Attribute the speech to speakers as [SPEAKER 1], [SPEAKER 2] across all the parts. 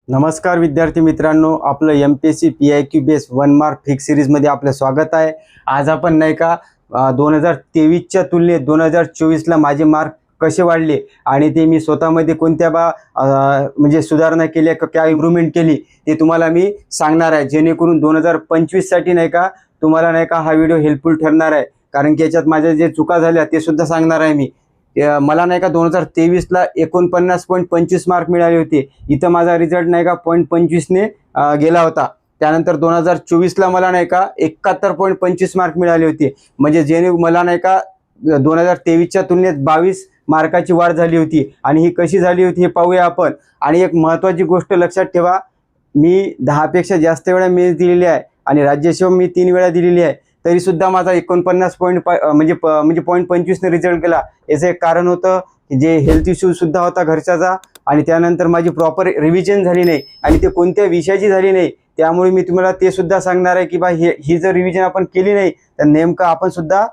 [SPEAKER 1] नमस्कार विद्यार्थी मित्रांनो, आपलं MPSC PIQ base 1 mark fix सिरीजमध्ये आपलं स्वागत आहे। आज आपण नाही का 2023च्या तुलनेत 2024ला माझे मार्क कसे वाढले आणि ते मी स्वतःमध्ये कोणत्या म्हणजे सुधारणा केल्या का काय इम्प्रूव्हमेंट केली ते तुम्हाला मी सांगणार आहे, जेणेकरून 2025साठी नाही का तुम्हाला नाही का हा व्हिडिओ हेल्पफुल ठरणार आहे। कारण की याच्यात माझ्या जे चुका झाल्या ते सुद्धा सांगणार आहे मी। मला नाही का 2023ला 49.25 मार्क मिळाले होते। इथं माझा रिझल्ट नाही का 0.25 ने गेला होता। त्यानंतर 2024ला मला नाही का 71.25 मार्क मिळाले होते, म्हणजे जेणे मला नाही का 2023च्या तुलनेत 22 मार्काची वाढ झाली होती। आणि ही कशी झाली होती हे पाहूया आपण। आणि एक महत्त्वाची गोष्ट लक्षात ठेवा, मी 10 पेक्षा जास्त वेळा मेन्स दिलेली आहे आणि राज्यसेवा मी 3 वेळा दिलेली आहे, तरी सुद्धा माझा 49 म्हणजे 0.25 ने रिझल्ट गेला। याचं एक कारण होतं की जे हेल्थ इश्यू सुद्धा होता घरच्याचा, आणि त्यानंतर माझी प्रॉपर रिव्हिजन झाली नाही आणि ते कोणत्या विषयाची झाली नाही। त्यामुळे मी तुम्हाला ते सुद्धा सांगणार आहे की बा ही जर रिव्हिजन आपण केली नाही तर नेमकं आपण सुद्धा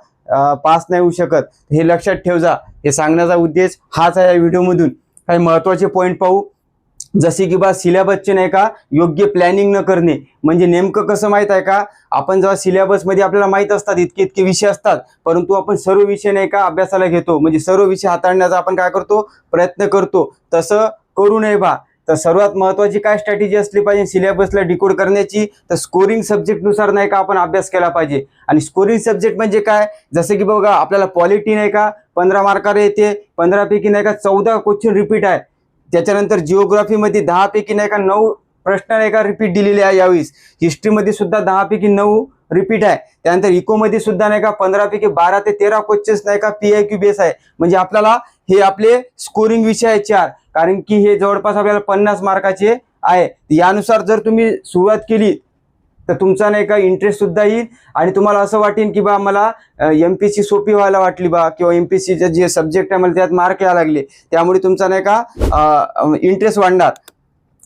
[SPEAKER 1] पास नाही होऊ शकत। हे लक्षात ठेव जा, हे सांगण्याचा उद्देश हाच आहे। या व्हिडिओमधून काही महत्त्वाचे पॉईंट पाहू, जसे की बा सिलेबसचे नाही का योग्य प्लॅनिंग न करणे। म्हणजे नेमकं कसं माहित आहे का, आपण जेव्हा सिलेबसमध्ये आपल्याला माहित असतात इतके इतके विषय असतात, परंतु आपण सर्व विषय नाही का अभ्यासाला घेतो, म्हणजे सर्व विषय हाताळण्याचा आपण काय करतो, प्रयत्न करतो। तसं करू नये बा। तर सर्वात महत्त्वाची काय स्ट्रॅटेजी असली पाहिजे सिलेबसला डिकोड करण्याची, तर स्कोरिंग सब्जेक्टनुसार नाही का आपण अभ्यास केला पाहिजे। आणि स्कोरिंग सब्जेक्ट म्हणजे काय, जसे की बघा आपल्याला पॉलिटी नाही का 15 मार्काला येते, 15 पैकी नाही का 14 क्वेश्चन रिपीट आहे। त्याच्यानंतर जिओग्राफीमध्ये 10 पैकी नाही का 9 प्रश्न नाही का रिपीट दिलेले आहे यावेळेस। हिस्ट्रीमध्ये सुद्धा 10 पैकी 9 रिपीट आहे। त्यानंतर इकोमध्ये सुद्धा नाही का 15 पैकी 12 ते 13 क्वेश्चन्स नाही का PIQ बेस आहे। म्हणजे आपल्याला हे आपले स्कोरिंग विषय आहे 4, कारण की हे जवळपास आपल्याला 50 मार्काचे आहे। यानुसार जर तुम्ही सुरुवात केली तर तुमचा नाही का इंटरेस्ट सुद्धा येईल आणि तुम्हाला असं वाटेल की बा मला MPSC सोपी व्हायला वाटली बा, किंवा MPSCचे जे सब्जेक्ट आहे मला त्यात मार्क यायला लागले, त्यामुळे तुमचा नाही का इंटरेस्ट वाढणार।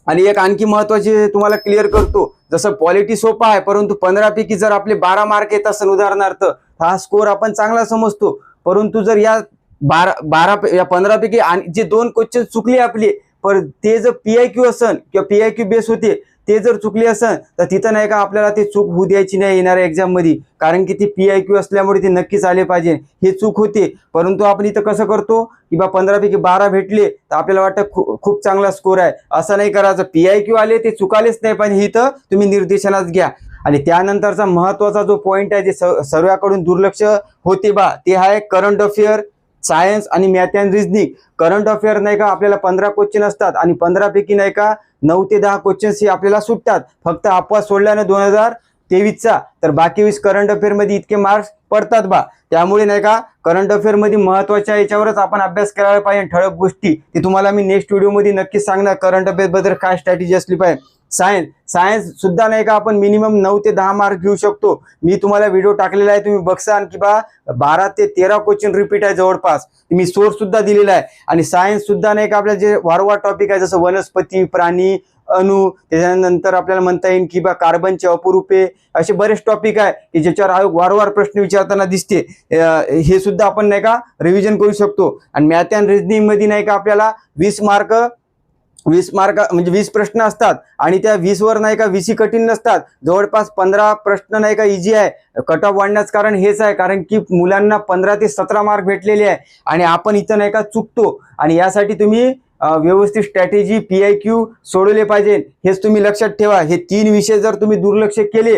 [SPEAKER 1] आणि एक आणखी महत्त्वाचे तुम्हाला क्लिअर करतो, जसं पॉलिटी सोपा आहे, परंतु 15 पैकी जर आपले 12 मार्क येत असेल उदाहरणार्थ, हा स्कोर आपण चांगला समजतो। परंतु जर या 15 पैकी जे 2 क्वेश्चन चुकले आपले, पण ते जर PIQ असेल किंवा PIQ बेस होते, ते जर चुकले असेल तर तिथं नाही का आपल्याला ते चूक होऊ द्यायची नाही येणाऱ्या एक्झाम मध्ये, कारण की ते PIQ असल्यामुळे ते नक्कीच आले पाहिजे। हे चूक होते, परंतु आपण इथं कसं करतो की बा 15 पैकी 12 भेटले तर आपल्याला वाटतं खूप चांगला स्कोर आहे, असं नाही करायचं। PIQ आले ते चुकालेच नाही पाहिजे, इथं तुम्ही निर्देशनाच घ्या। आणि त्यानंतरचा महत्त्वाचा जो पॉईंट आहे जे सर्वांकडून दुर्लक्ष होते बा, ते आहे करंट अफेअर, सायन्स आणि math and reasoning. Current affair नाही का आपल्याला 15 क्वेश्चन असतात आणि 15 पैकी नाही का 9 ते 10 क्वेश्चन्स हे आपल्याला सुटतात, फक्त अपवाद सोडल्याने 2023चा, तर बाकी 20 करंट अफेअर मध्ये इतके मार्क्स पडतात बा। त्यामुळे नाही का करंट अफेअर मध्ये महत्त्वाच्या याच्यावरच आपण अभ्यास करायला पाहिजे। ठळक गोष्टी ते तुम्हाला मी नेक्स्ट व्हिडिओमध्ये नक्कीच सांगणार, करंट अफेअर बद्दल काय स्ट्रॅटेजी असली पाहिजे। सायन्स सुद्धा नाही का आपण मिनिमम 9 ते 10 मार्क घेऊ शकतो। मी तुम्हाला व्हिडिओ टाकलेला आहे, तुम्ही बघसान की बा 12 ते 13 क्वेश्चन रिपीट आहे जवळपास, मी सोर्स सुद्धा दिलेला आहे। आणि सायन्स सुद्धा नाही का आपल्या जे वारंवार टॉपिक आहे, जसं वनस्पती, प्राणी, अणु, त्याच्यानंतर आपल्याला म्हणता येईल की बा कार्बनचे अपरूपे, असे बरेच टॉपिक आहे की ज्याच्यावर आयोग वारंवार प्रश्न विचारताना दिसते। हे सुद्धा आपण नाही का रिव्हिजन करू शकतो। आणि मॅथ अँड रिझनिंग मध्ये नाही का आपल्याला 20 मार्क म्हणजे 20 प्रश्न असतात आणि त्या 20 वर नाही का 20 कठीण नसतात, जवळपास 15 प्रश्न नाही का इझी आहे। कट ऑफ वाढण्याचं कारण हेच आहे, कारण की मुलांना 15 ते 17 मार्क भेटलेले आहे आणि आपण इथं नाही का चुकतो। आणि यासाठी तुम्ही व्यवस्थित स्ट्रॅटेजी PIQ सोडवले पाहिजे, हेच तुम्ही लक्षात ठेवा। हे 3 विषय जर तुम्ही दुर्लक्ष केले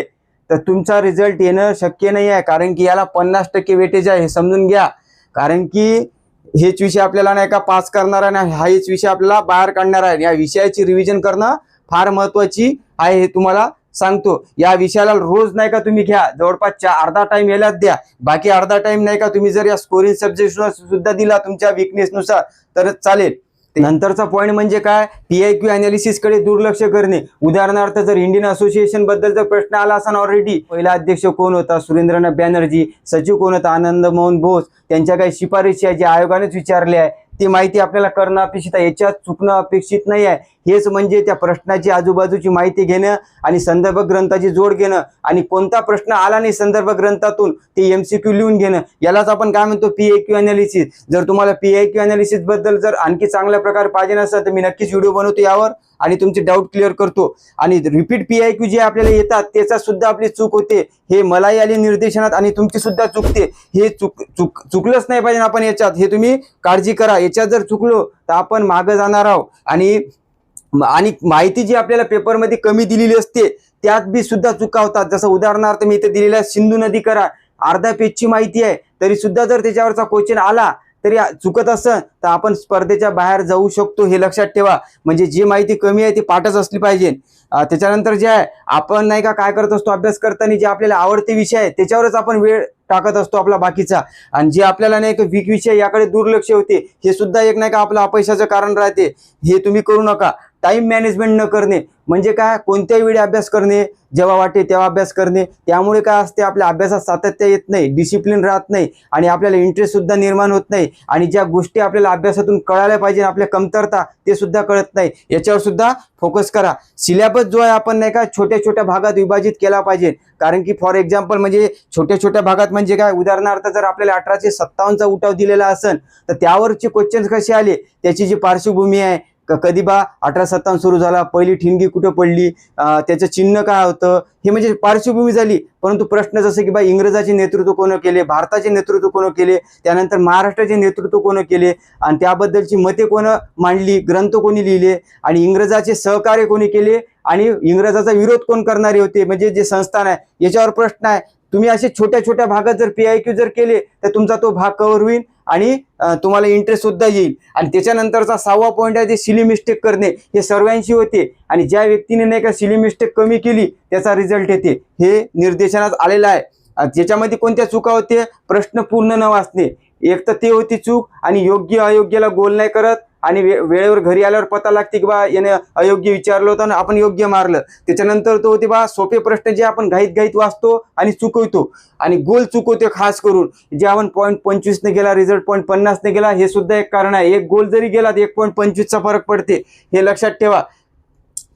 [SPEAKER 1] तर तुमचा रिझल्ट येणं शक्य नाही आहे, कारण की याला 50% वेटेज आहे, हे समजून घ्या। कारण की हेच विषय आपल्याला नाही का पास करणार आहे आणि हाच विषय आपल्याला बाहेर काढणार आहे। या विषयाची रिव्हिजन करणं फार महत्त्वाची आहे, हे तुम्हाला सांगतो। या विषयाला रोज नाही का तुम्ही घ्या, जवळपास अर्धा टाइम यालाच द्या, बाकी अर्धा टाइम नाही का तुम्ही जर या स्कोरिंग सब्जेक्ट सुद्धा दिला तुमच्या विकनेसनुसार तरच चालेल। नंतरचा पॉईंट म्हणजे काय, PIQ अनालिसिस कडे दुर्लक्ष करणे। उदाहरणार्थ जर इंडियन असोसिएशन बद्दल जर प्रश्न आला असा ऑलरेडी, पहिला अध्यक्ष कोण होता, सुरेंद्रनाथ बॅनर्जी, सचिव कोण होता, आनंद मोहन बोस, त्यांच्या काही शिफारशी आहे जे आयोगानेच विचारले आहे, ती माहिती आपल्याला करणं अपेक्षित आहे, याच्यात चुकणं अपेक्षित नाही आहे। हेच म्हणजे त्या प्रश्नाची आजूबाजूची माहिती घेणं आणि संदर्भ ग्रंथाची जोड घेणं, आणि कोणता प्रश्न आला नाही संदर्भ ग्रंथातून ते MCQ लिहून घेणं, यालाच आपण काय म्हणतो PIQ अनालिसिस। जर तुम्हाला PIQ अनालिसिस बद्दल जर आणखी चांगल्या प्रकारे पाहिजे असेल तर मी नक्कीच व्हिडिओ बनवतो यावर, आणि तुमचे डाऊट क्लिअर करतो. आणि रिपीट PIQ जे आपल्याला येतात त्याचा सुद्धा आपली चूक होते, हे मलाही आले निर्देशनात आणि तुमची सुद्धा चुकते. हे चुकलंच नाही पाहिजे आपण याच्यात, हे तुम्ही काळजी करा. याच्यात जर चुकलो तर आपण मागे जाणार आहोत. आणि माहिती जी आपल्याला पेपरमध्ये कमी दिलेली असते त्यात बी सुद्धा चुका होतात. जसं उदाहरणार्थ मी इथे दिलेला सिंधू नदी करार अर्धा पेजची माहिती आहे, तरी सुद्धा जर त्याच्यावरचा क्वेश्चन आला तरी चुकत असेल तर आपण स्पर्धेच्या बाहेर जाऊ शकतो, हे लक्षात ठेवा. म्हणजे जी माहिती कमी आहे ती पाठच असली पाहिजे. त्याच्यानंतर जे आहे आपण नाही का काय करत असतो अभ्यास करताना, जे आपल्याला आवडते विषय आहे त्याच्यावरच आपण वेळ टाकत असतो आपला बाकीचा, आणि जे आपल्याला नाही का वीक विषय याकडे दुर्लक्ष होते, हे सुद्धा एक नाही का आपलं अपयशाचं कारण राहते. हे तुम्ही करू नका. टाइम मॅनेजमेंट न करणे म्हणजे काय, कोणत्याही वेळी अभ्यास करणे, जेव्हा वाटे तेव्हा अभ्यास करणे. त्यामुळे काय असते, आपल्या अभ्यासात सातत्य येत नाही, डिसिप्लिन राहत नाही आणि आपल्याला इंटरेस्ट सुद्धा निर्माण होत नाही. आणि ज्या गोष्टी आपल्याला अभ्यासातून कळायला पाहिजे, आपल्या कमतरता ते सुद्धा कळत नाही. याच्यावर सुद्धा फोकस करा. सिलेबस जो आहे आपण नाही का छोट्या छोट्या भागात विभाजित केला पाहिजे. कारण की फॉर एक्झाम्पल म्हणजे छोट्या छोट्या भागात म्हणजे काय, उदाहरणार्थ जर आपल्याला 1857चा उठाव दिलेला असेल तर त्यावरचे क्वेश्चन्स कसे आले, त्याची जी पार्श्वभूमी आहे, कधी बा 1857 सुरू झाला, पहिली ठिणगी कुठं पडली, त्याचं चिन्ह काय होतं, हे म्हणजे पार्श्वभूमी झाली. परंतु प्रश्न जसे की बा इंग्रजाचे नेतृत्व कोण केले, भारताचे नेतृत्व कोण केले, त्यानंतर महाराष्ट्राचे नेतृत्व कोण केले आणि त्याबद्दलची मते कोण मांडली, ग्रंथ कोणी लिहिले आणि इंग्रजाचे सहकार्य कोणी केले आणि इंग्रजाचा विरोध कोण करणारे होते, म्हणजे जे संस्थान आहे याच्यावर प्रश्न आहे. तुम्ही असे छोट्या छोट्या भागात जर PIQ जर केले तर तुमचा तो भाग कव्हर होईल आणि तुम्हाला इंटरेस्ट सुद्धा येईल. आणि त्याच्यानंतरचा 6वा पॉईंट आहे ते सिली मिस्टेक करणे. हे सर्वांशी होते आणि ज्या व्यक्तीने नाही का सिली मिस्टेक कमी केली त्याचा रिझल्ट येते, हे निर्देशनात आलेलं आहे. त्याच्यामध्ये कोणत्या चुका होते, प्रश्न पूर्ण न वाचणे एक तर ते होती चूक, आणि योग्य अयोग्याला गोल नाही करत आणि वेळेवर घरी आल्यावर पता लागते की बा याने अयोग्य विचारलं होतं आणि आपण योग्य मारलं. त्याच्यानंतर तो होते बा सोपे प्रश्न जे आपण घाईत वाचतो आणि चुकवतो, आणि गोल चुकवतो खास करून, जे आपण पॉईंट 25 ने गेला रिझल्ट पॉईंट 50 ने गेला, हे सुद्धा एक कारण आहे. एक गोल जरी गेला तर 1.25चा फरक पडते, हे लक्षात ठेवा.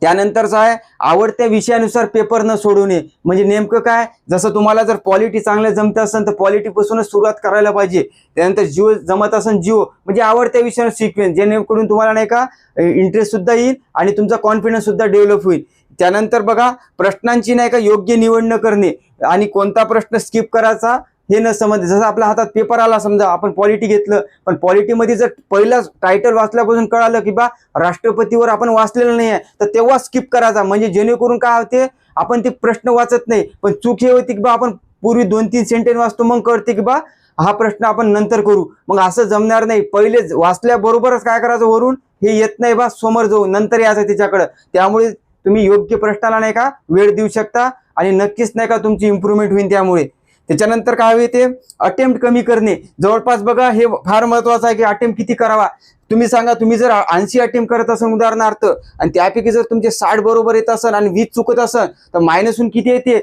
[SPEAKER 1] त्यानंतरचं आहे आवडत्या विषयानुसार पेपर न सोडवणे. म्हणजे नेमकं काय, जसं तुम्हाला जर पॉलिटी चांगलं जमत असेल तर पॉलिटीपासूनच सुरुवात करायला पाहिजे. त्यानंतर जिओ जमत असेल जिओ, म्हणजे आवडत्या विषयावर सिक्वेन्स, जेणेकरून तुम्हाला नाही का इंटरेस्ट सुद्धा येईल आणि तुमचा कॉन्फिडन्स सुद्धा डेव्हलप होईल. त्यानंतर बघा प्रश्नांची नाही का योग्य निवड न करणे आणि कोणता प्रश्न स्किप करायचा हे न समजले. जसं आपल्या हातात पेपर आला, समजा आपण पॉलिटी घेतलं, पण पॉलिटीमध्ये जर पहिला टायटल वाचल्यापासून कळालं की बा राष्ट्रपतीवर आपण वाचलेलं नाही आहे तर तेव्हा स्किप करायचा. म्हणजे जेणेकरून काय होते, आपण ते प्रश्न वाचत नाही, पण चूक हे होती की बा आपण पूर्वी 2-3 सेंटेन्स वाचतो, मग कळते की बा हा प्रश्न आपण नंतर करू. मग असं जमणार नाही, पहिले वाचल्याबरोबरच काय करायचं, वरून हे येत नाही बा समोर जाऊ नंतर यायचं त्याच्याकडं. त्यामुळे तुम्ही योग्य प्रश्नाला नाही का वेळ देऊ शकता आणि नक्कीच नाही का तुमची इम्प्रूव्हमेंट होईल त्यामुळे. त्याच्यानंतर काय होते, अटेम्प्ट कमी करणे. जवळपास बघा हे फार महत्वाचं आहे की अटेम्प्ट किती करावा. तुम्ही सांगा, तुम्ही जर 80 अटेम्प्ट करत असाल उदाहरणार्थ आणि त्यापैकी जर तुमचे 60 बरोबर येत असेल आणि 20 चुकत असेल तर मायनसून किती येते,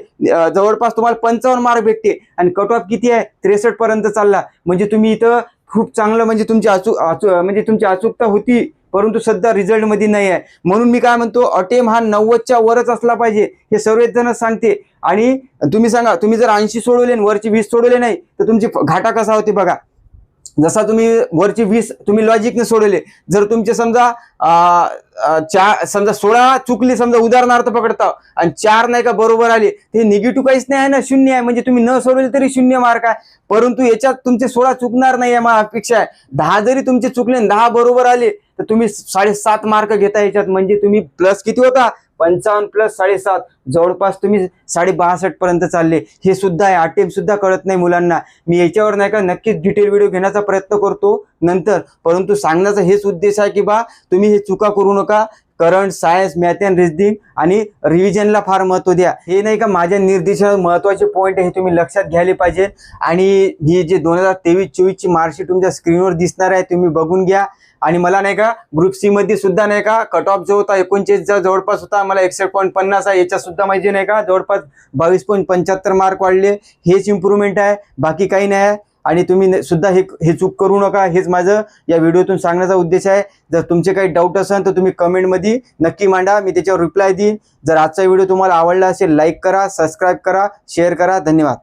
[SPEAKER 1] जवळपास तुम्हाला 55 मार्क भेटते आणि कट ऑफ किती आहे 63 पर्यंत चालला. म्हणजे तुम्ही इथं खूप चांगलं म्हणजे तुमची तुमची अचूकता होती, परंतु सध्या रिझल्ट मध्ये नाही आहे. म्हणून मी काय म्हणतो, अटेम्प्ट हा 90च्या वरच असला पाहिजे, हे सर्वच जण सांगते. आणि तुम्ही सांगा, तुम्ही जर 80 सोडवले आणि वरची 20 सोडवले नाही तर तुमची घाटा कसा होते बघा. जसा तुम्ही वरची 20 तुम्ही लॉजिकने सोडवले, जर तुमचे समजा 16 चुकली समजा उदाहरणार्थ पकडता आणि 4 नाही का बरोबर आले, ते निगेटिव्ह काहीच नाही आहे ना, 0 आहे. म्हणजे तुम्ही न सोडवले तरी 0 मार्क आहे. परंतु याच्यात तुमचे 16 चुकणार नाही आहे, मला अपेक्षा आहे. 10 जरी तुमचे चुकले आणि 10 बरोबर आले तर तुम्ही 7.5 मार्क घेता याच्यात. म्हणजे तुम्ही प्लस किती होता, 55 प्लस 7.5, जवळपास तुम्ही 62.5 पर्यंत चालले. हे सुद्धा आहे, अटेम्प्ट सुद्धा कळत नाही मुलांना. मी याच्यावर नाही का नक्कीच डिटेल व्हिडिओ घेण्याचा प्रयत्न करतो नंतर, परंतु सांगण्याचा हेच उद्देश आहे की बा तुम्ही हे चुका करू नका. Current, science, math and reasoning आणि रिव्हिजनला फार महत्त्व द्या. हे नाही का माझ्या निर्देशात महत्त्वाचे पॉईंट आहे, हे तुम्ही लक्षात घ्यायला पाहिजे. आणि ही जे 2023-24 ची मार्कशीट तुमच्या स्क्रीनवर दिसणार आहे, तुम्ही बघून घ्या. आणि मला नाही का ग्रुप सी मध्ये सुद्धा नाही का कट ऑफ जो होता 39 जवळपास होता, मला 61.50 आहे. याच्यात सुद्धा म्हणजे नाही का जवळपास 22.75 मार्क वाढले. हेच इम्प्रूव्हमेंट आहे, बाकी काही नाही आहे. आणि तुम्ही सुद्धा हे चूक करू नका, हेच माझं या व्हिडिओतून सांगण्याचा उद्देश आहे. जर तुमचे काही डाऊट असेल तर तुम्ही कमेंटमध्ये नक्की मांडा, मी त्याच्यावर रिप्लाय देईन. जर आजचा व्हिडिओ तुम्हाला आवडला असेल, लाईक करा, सबस्क्राईब करा, शेअर करा. धन्यवाद.